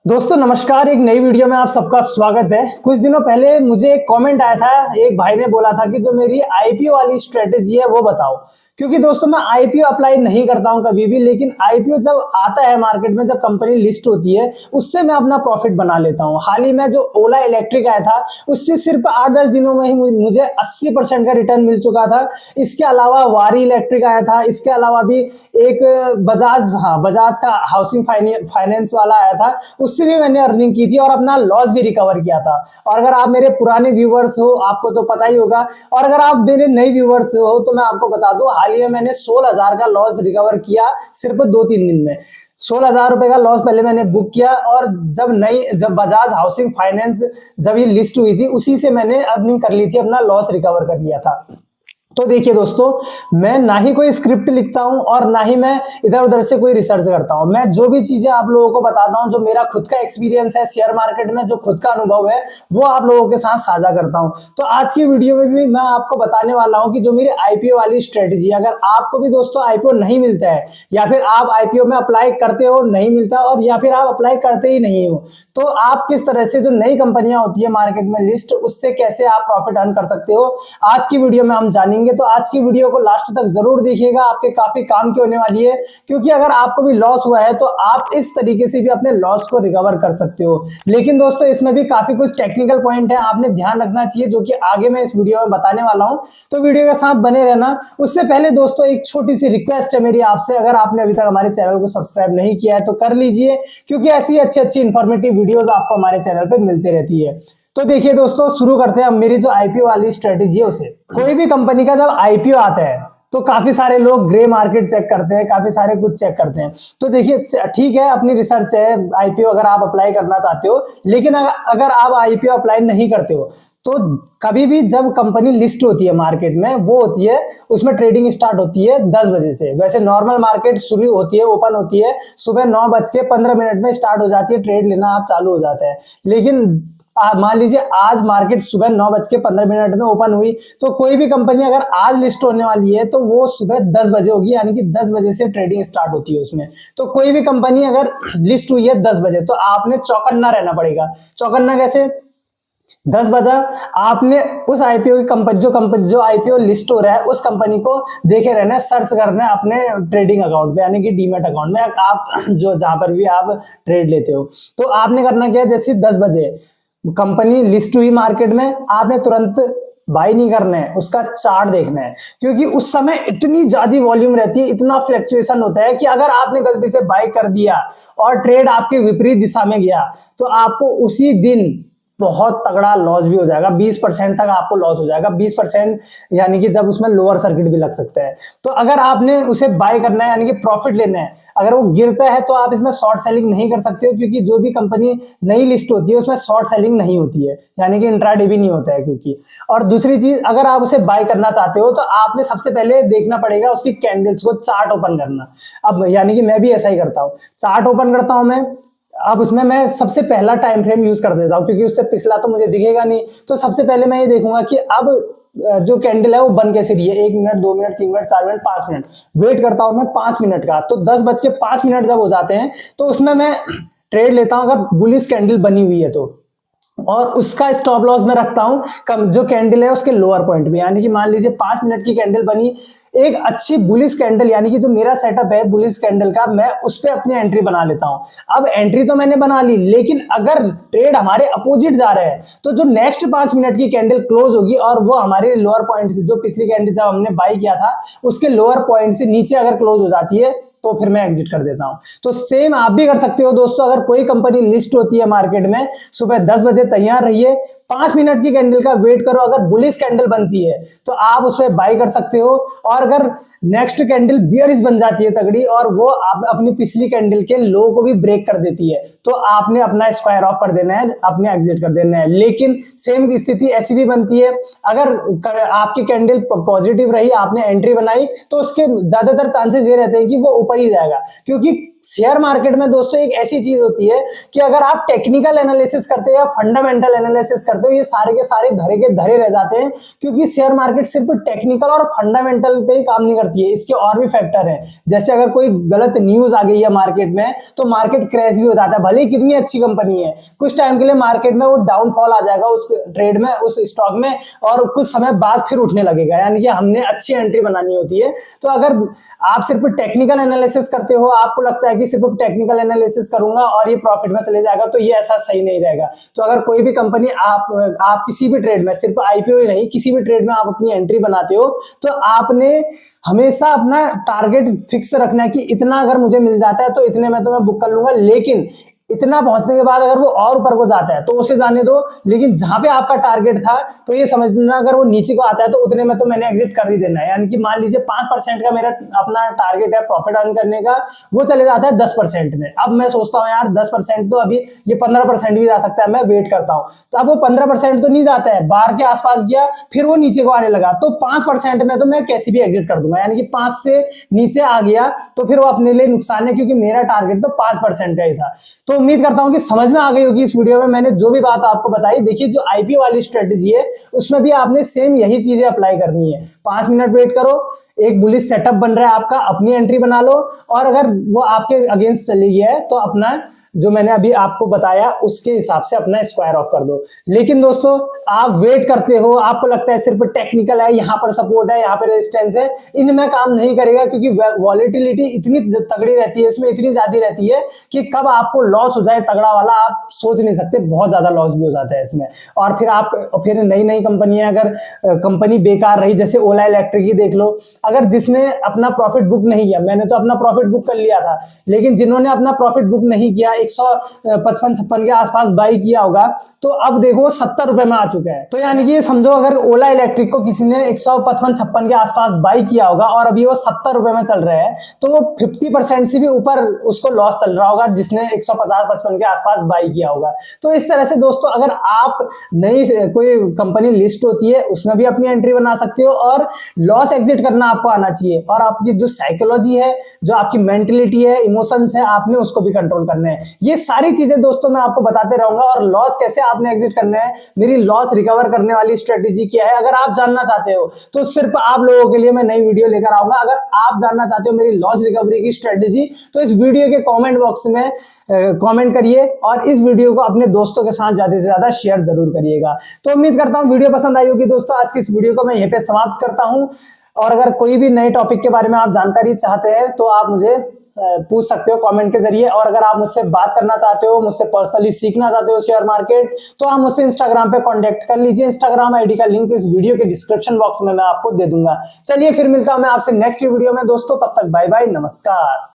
दोस्तों नमस्कार। एक नई वीडियो में आप सबका स्वागत है। कुछ दिनों पहले मुझे एक कमेंट आया था, एक भाई ने बोला था कि जो मेरी आईपीओ वाली स्ट्रेटेजी है वो बताओ। क्योंकि दोस्तों मैं आईपीओ अप्लाई नहीं करता हूं कभी भी, लेकिन आईपीओ जब आता है मार्केट में, जब कंपनी लिस्ट होती है, उससे मैं अपना प्रॉफिट बना लेता हूं। हाल ही में जो ओला इलेक्ट्रिक आया था, उससे सिर्फ 8-10 दिनों में ही मुझे 80% का रिटर्न मिल चुका था। इसके अलावा वारी इलेक्ट्रिक आया था, इसके अलावा भी एक बजाज का हाउसिंग फाइनेंस वाला आया था, उससे भी मैंने अर्निंग की थी और अपना लॉस भी रिकवर किया था। और अगर आप मेरे पुराने व्यूवर्स हो, आपको तो पता ही होगा, और अगर आप मेरे नए व्यूवर्स हो तो मैं आपको बता दूं, हाल ही में मैंने 16,000 का लॉस रिकवर किया सिर्फ 2-3 दिन में। 16,000 रुपए का लॉस पहले मैंने बुक किया, और जब बजाज हाउसिंग फाइनेंस जब ये लिस्ट हुई थी, उसी से मैंने अर्निंग कर ली थी, अपना लॉस रिकवर कर लिया था। तो देखिए दोस्तों, मैं ना ही कोई स्क्रिप्ट लिखता हूं और ना ही मैं इधर उधर से कोई रिसर्च करता हूं। मैं जो भी चीजें आप लोगों को बताता हूं, जो मेरा खुद का एक्सपीरियंस है शेयर मार्केट में, जो खुद का अनुभव है, वो आप लोगों के साथ साझा करता हूं। तो आज की वीडियो में भी मैं आपको बताने वाला हूं कि जो मेरी आईपीओ वाली स्ट्रेटेजी, अगर आपको भी दोस्तों आईपीओ नहीं मिलता है, या फिर आप आईपीओ में अप्लाई करते हो नहीं मिलता, और या फिर आप अप्लाई करते ही नहीं हो, तो आप किस तरह से जो नई कंपनियां होती है मार्केट में लिस्ट, उससे कैसे आप प्रॉफिट अर्न कर सकते हो, आज की वीडियो में हम जानेंगे। तो आज की वीडियो को लास्ट तक जरूर देखिएगा, आपके काफी काम की होने वाली है। क्योंकि अगर आपको भी लॉस हुआ है तो आप इस तरीके से भी अपने लॉस को रिकवर कर सकते हो। लेकिन दोस्तों इसमें भी काफी कुछ टेक्निकल पॉइंट है, आपने ध्यान रखना चाहिए, जो कि आगे मैं इस वीडियो में बताने वाला हूं। तो वीडियो के साथ बने रहना। उससे पहले दोस्तों एक छोटी सी रिक्वेस्ट है मेरी आपसे, अगर आपने अभी तक हमारे चैनल को सब्सक्राइब नहीं किया है तो कर लीजिए, क्योंकि ऐसी अच्छी इंफॉर्मेटिव वीडियोस आपको हमारे चैनल पे मिलती रहती है। तो देखिए दोस्तों, शुरू करते हैं हम मेरी जो आईपीओ वाली स्ट्रेटेजी है उसे। कोई भी कंपनी का जब आईपीओ आता है तो काफी सारे लोग ग्रे मार्केट चेक करते हैं, काफी सारे कुछ चेक करते हैं। तो देखिए ठीक है, अपनी रिसर्च है आईपीओ अगर आप अप्लाई करना चाहते हो, लेकिन अगर आप आईपीओ अप्लाई नहीं करते हो तो कभी भी जब कंपनी लिस्ट होती है मार्केट में, वो होती है, उसमें ट्रेडिंग स्टार्ट होती है 10 बजे से। वैसे नॉर्मल मार्केट शुरू होती है, ओपन होती है सुबह 9:15 में स्टार्ट हो जाती है, ट्रेड लेना आप चालू हो जाता है। लेकिन मान लीजिए आज मार्केट सुबह 9:15 में ओपन हुई, तो कोई भी कंपनी अगर आज लिस्ट होने वाली है तो वो सुबह 10 बजे होगी, यानी कि 10 बजे से ट्रेडिंग स्टार्ट होती है उसमें। तो कोई भी कंपनी अगर लिस्ट हुई है 10 बजे, तो आपने चौकन्ना रहना पड़ेगा। चौकन्ना कैसे? 10 बजा आपने उस आईपीओ की कंपनी जो आईपीओ लिस्ट हो रहा है, उस कंपनी को देखे रहना है, सर्च करना है अपने ट्रेडिंग अकाउंट पे, यानी कि डीमैट अकाउंट में, आप जो जहां पर भी आप ट्रेड लेते हो। तो आपने करना क्या है, जैसे 10 बजे कंपनी लिस्ट हुई मार्केट में, आपने तुरंत बाई नहीं करना है, उसका चार्ट देखना है। क्योंकि उस समय इतनी ज्यादा वॉल्यूम रहती है, इतना फ्लक्चुएशन होता है कि अगर आपने गलती से बाई कर दिया और ट्रेड आपके विपरीत दिशा में गया, तो आपको उसी दिन बहुत तगड़ा लॉस भी हो जाएगा। 20% तक आपको लॉस हो जाएगा। 20% यानी कि जब उसमें लोअर सर्किट भी लग सकता है। तो अगर आपने उसे बाय करना है, यानी कि प्रॉफिट लेना है, अगर वो गिरता है तो आप इसमें शॉर्ट सेलिंग नहीं कर सकते हो, क्योंकि जो भी कंपनी नई लिस्ट होती है उसमें शॉर्ट सेलिंग नहीं होती है, यानी कि इंट्राडे भी नहीं होता है। क्योंकि और दूसरी चीज, अगर आप उसे बाय करना चाहते हो तो आपने सबसे पहले देखना पड़ेगा उसकी कैंडल्स को, चार्ट ओपन करना। अब यानी कि मैं भी ऐसा ही करता हूँ, चार्ट ओपन करता हूं मैं। अब उसमें मैं सबसे पहला टाइम फ्रेम यूज कर देता हूं, क्योंकि उससे पिछला तो मुझे दिखेगा नहीं। तो सबसे पहले मैं ये देखूंगा कि अब जो कैंडल है वो बन कैसे रही है। 1 minute, 2 minute, 3 minute, 4 minute, 5 minute wait करता हूं मैं 5 मिनट का। तो 10:05 जब हो जाते हैं तो उसमें मैं ट्रेड लेता हूं, अगर बुलिश कैंडल बनी हुई है तो। और उसका स्टॉप लॉस में रखता हूं कम, जो कैंडल है उसके लोअर पॉइंट में। यानी कि मान लीजिए 5 मिनट की कैंडल बनी, एक अच्छी बुलिश कैंडल, यानी कि जो मेरा सेटअप है बुलिश कैंडल का, मैं उस पर अपनी एंट्री बना लेता हूं। अब एंट्री तो मैंने बना ली, लेकिन अगर ट्रेड हमारे अपोजिट जा रहा है तो जो नेक्स्ट 5 मिनट की कैंडल क्लोज होगी और वो हमारे लोअर पॉइंट से, जो पिछली कैंडल जब हमने बाई किया था उसके लोअर पॉइंट से नीचे अगर क्लोज हो जाती है, तो फिर मैं एग्जिट कर देता हूं। तो सेम आप भी कर सकते हो दोस्तों। अगर कोई कंपनी लिस्ट होती है मार्केट में, सुबह 10 बजे तैयार रहिए, 5 मिनट की कैंडल का वेट करो, अगर बुलिश कैंडल बनती है तो आप उस पर बाई कर सकते हो। और अगर नेक्स्ट कैंडल बियरिश बन जाती है तगड़ी, और वो आप अपनी पिछली कैंडल के लो को भी ब्रेक कर देती है, तो आपने अपना स्क्वायर ऑफ कर देना है, अपने एग्जिट कर देना है। लेकिन सेम स्थिति ऐसी भी बनती है, अगर आपकी कैंडल पॉजिटिव रही, आपने एंट्री बनाई, तो उसके ज्यादातर चांसेस ये रहते हैं कि वो ऊपर ही जाएगा, क्योंकि शेयर मार्केट में दोस्तों एक ऐसी चीज होती है कि अगर आप टेक्निकल एनालिसिस करते हो या फंडामेंटल एनालिसिस करते हो, ये सारे के सारे धरे के धरे रह जाते हैं, क्योंकि शेयर मार्केट सिर्फ टेक्निकल और फंडामेंटल पे ही काम नहीं करती है, इसके और भी फैक्टर हैं। जैसे अगर कोई गलत न्यूज आ गई है मार्केट में तो मार्केट क्रैश भी हो जाता है, भले ही कितनी अच्छी कंपनी है, कुछ टाइम के लिए मार्केट में वो डाउनफॉल आ जाएगा उस ट्रेड में, उस स्टॉक में, और कुछ समय बाद फिर उठने लगेगा, यानी कि हमने अच्छी एंट्री बनानी होती है। तो अगर आप सिर्फ टेक्निकल एनालिसिस करते हो, आपको लगता है कि सिर्फ टेक्निकल एनालिसिस करूंगा और ये प्रॉफिट में चले जाएगा, तो ये ऐसा सही नहीं रहेगा। तो अगर कोई भी कंपनी आप किसी भी ट्रेड में, सिर्फ आईपीओ ही नहीं, किसी भी ट्रेड में आप अपनी एंट्री बनाते हो, तो आपने हमेशा अपना टारगेट फिक्स रखना है कि इतना अगर मुझे मिल जाता है तो इतने में तो मैं बुक कर लूंगा, लेकिन इतना पहुंचने के बाद अगर वो और ऊपर को जाता है तो उसे जाने दो, लेकिन जहां पे आपका टारगेट था तो ये समझना अगर वो नीचे को आता है तो उतने में तो मैंने एग्जिट कर ही देना है। यानी कि मान लीजिए 5% का मेरा अपना टारगेट है प्रॉफिट अर्न करने का, वो चले जाता है 10% में। अब मैं सोचता हूँ यार 10% तो अभी ये 15% भी जा सकता है, मैं वेट करता हूँ, तो अब वो 15% तो नहीं जाता है, बाहर के आसपास गया, फिर वो नीचे को आने लगा, तो 5% में तो मैं कैसे भी एग्जिट कर दूंगा, यानी कि 5 से नीचे आ गया तो फिर वो अपने लिए नुकसान है, क्योंकि मेरा टारगेट तो 5% का ही था। तो उम्मीद करता हूं कि समझ में आ गई होगी इस वीडियो में मैंने जो भी बात आपको बताई। देखिए जो आईपीओ वाली स्ट्रेटेजी है उसमें भी आपने सेम यही चीजें अप्लाई करनी है। 5 मिनट वेट करो, एक बुलिश सेटअप बन रहा है आपका, अपनी एंट्री बना लो, और अगर वो आपके अगेंस्ट चली गई है तो अपना जो मैंने अभी आपको बताया उसके हिसाब से अपना स्क्वायर ऑफ कर दो। लेकिन दोस्तों आप वेट करते हो, आपको लगता है सिर्फ टेक्निकल है, यहां पर सपोर्ट है, यहां पर रेजिस्टेंस है, इनमें काम नहीं करेगा, क्योंकि वॉलेटिलिटी इतनी तगड़ी रहती है, इसमें इतनी ज्यादा रहती है कि कब आपको लॉस हो जाए तगड़ा वाला आप सोच नहीं सकते, बहुत ज्यादा लॉस भी हो जाता है इसमें। और फिर नई नई कंपनी है, अगर कंपनी बेकार रही, जैसे ओला इलेक्ट्रिक ही देख लो, अगर जिसने अपना प्रॉफिट बुक नहीं किया, मैंने तो अपना प्रॉफिट बुक कर लिया था, लेकिन जिन्होंने अपना प्रॉफिट बुक नहीं किया 155-56 के आसपास बाई किया होगा, तो अब देखो 70 रुपए में आ चुका है। तो यानी कि ये समझो अगर ओला इलेक्ट्रिक को किसी ने 155-56 के आसपास बाई किया होगा और अभी वो 70 रुपए में चल रहा है, तो वो 50% से भी ऊपर उसको लॉस चल रहा होगा जिसने 150-55 के आसपास बाई किया होगा। तो इस तरह से दोस्तों अगर आप नई कोई कंपनी लिस्ट होती है उसमें भी अपनी एंट्री बना सकते हो, और लॉस एग्जिट करना आपको आना चाहिए, और आपकी जो साइकोलॉजी है, जो आपकी मेंटलिटी है, इमोशंस है, आपने उसको भी कंट्रोल करना है। ये सारी चीजें दोस्तों मैं आपको बताते रहूंगा, और लॉस कैसे आपने एग्जिट करना है, मेरी लॉस रिकवर करने वाली स्ट्रेटेजी क्या है, अगर आप जानना चाहते हो तो सिर्फ आप लोगों के लिए मैं नई वीडियो लेकर आऊंगा। अगर आप जानना चाहते हो मेरी लॉस रिकवरी की स्ट्रेटेजी, तो इस वीडियो के कमेंट बॉक्स में कमेंट करिए, और इस वीडियो को अपने दोस्तों के साथ ज्यादा से ज्यादा शेयर जरूर करिएगा। तो उम्मीद करता हूं वीडियो पसंद आई होगी दोस्तों। आज की इस वीडियो को मैं यहीं पे समाप्त करता हूं, और अगर कोई भी नए टॉपिक के बारे में आप जानकारी चाहते हैं तो आप मुझे पूछ सकते हो कमेंट के जरिए, और अगर आप मुझसे बात करना चाहते हो, मुझसे पर्सनली सीखना चाहते हो शेयर मार्केट, तो आप मुझसे इंस्टाग्राम पे कांटेक्ट कर लीजिए। इंस्टाग्राम आईडी का लिंक इस वीडियो के डिस्क्रिप्शन बॉक्स में मैं आपको दे दूंगा। चलिए फिर मिलता हूं मैं आपसे नेक्स्ट वीडियो में दोस्तों, तब तक बाय बाय, नमस्कार।